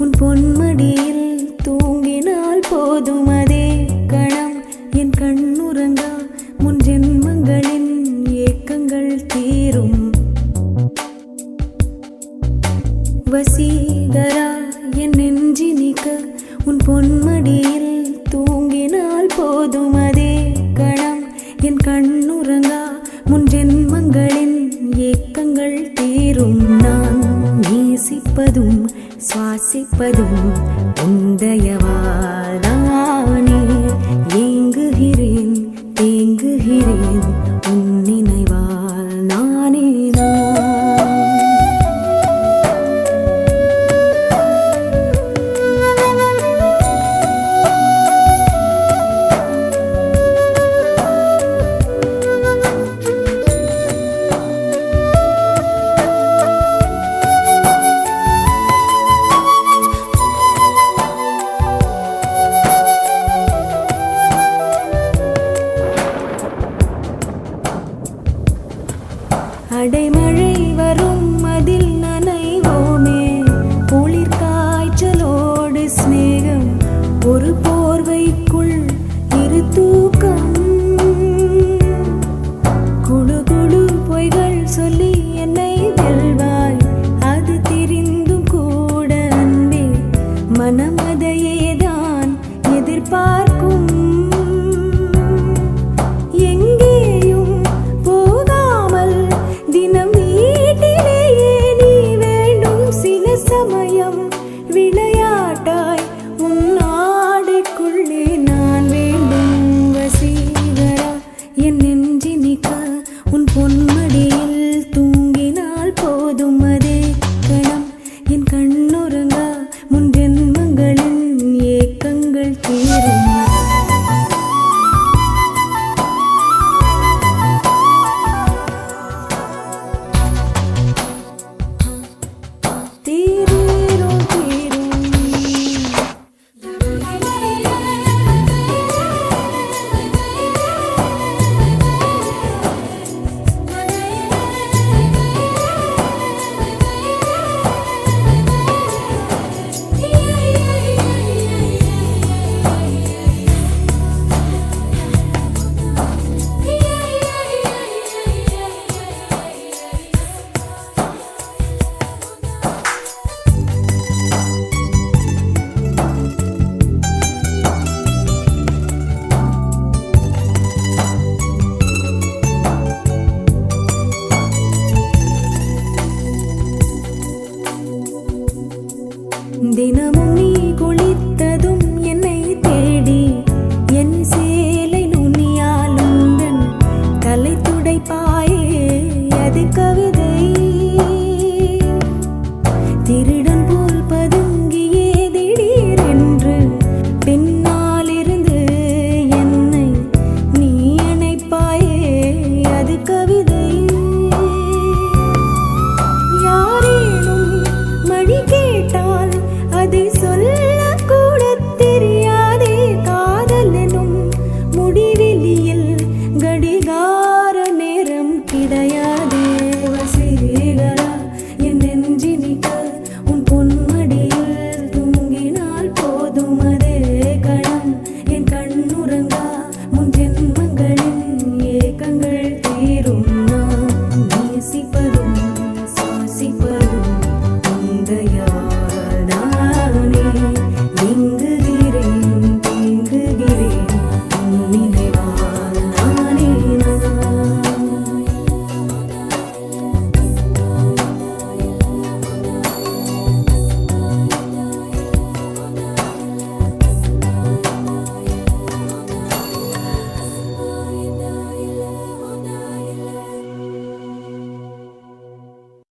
உன் பொன்மடியில் தூங்கினால் போதும் அதே கணம் என் கண்ணுறங்கா முன் ஜென்மங்களின் ஏக்கங்கள் தீரும். வசீகரா என் நெஞ்சினிக்க உன் பொன்மடியில் தூங்கினால் போதும் அதே கணம் என் கண்ணுறங்கா முன் ஜென்மங்களின் ஏக்கங்கள் தீரும். நான் நேசிப்பதும் சுவாசிப்பதும் உந்தயவாதானே. ஏங்குகிறேன் தேங்குகிறேன் உன் நினைவால் நானே அடைமழை வரும் அதில் நனைவோமே. குளிர் காய்ச்சலோடு ஸ்நேகம் ஒரு போர்வைக்குள் இரு தூக்கம். குழு குழு பொய்கள் சொல்லி என்னை வெல்வாய். அது தெரிந்தும் கூட அன்பே மனமதையேதான் எதிர்பார்க்கும். சமயம் விளையாட்டாய் உன் ஆடைக்குள்ளே நான் வேண்டும். வசீகரா என் நெஞ்சினிக்க உன் பொன்மடியில் தூங்கினால் போதும் அதே கணம் என் கண்ணுறங்கா முன் ஜென்மங்களின் ஏக்கங்கள் தீரும். தினமும்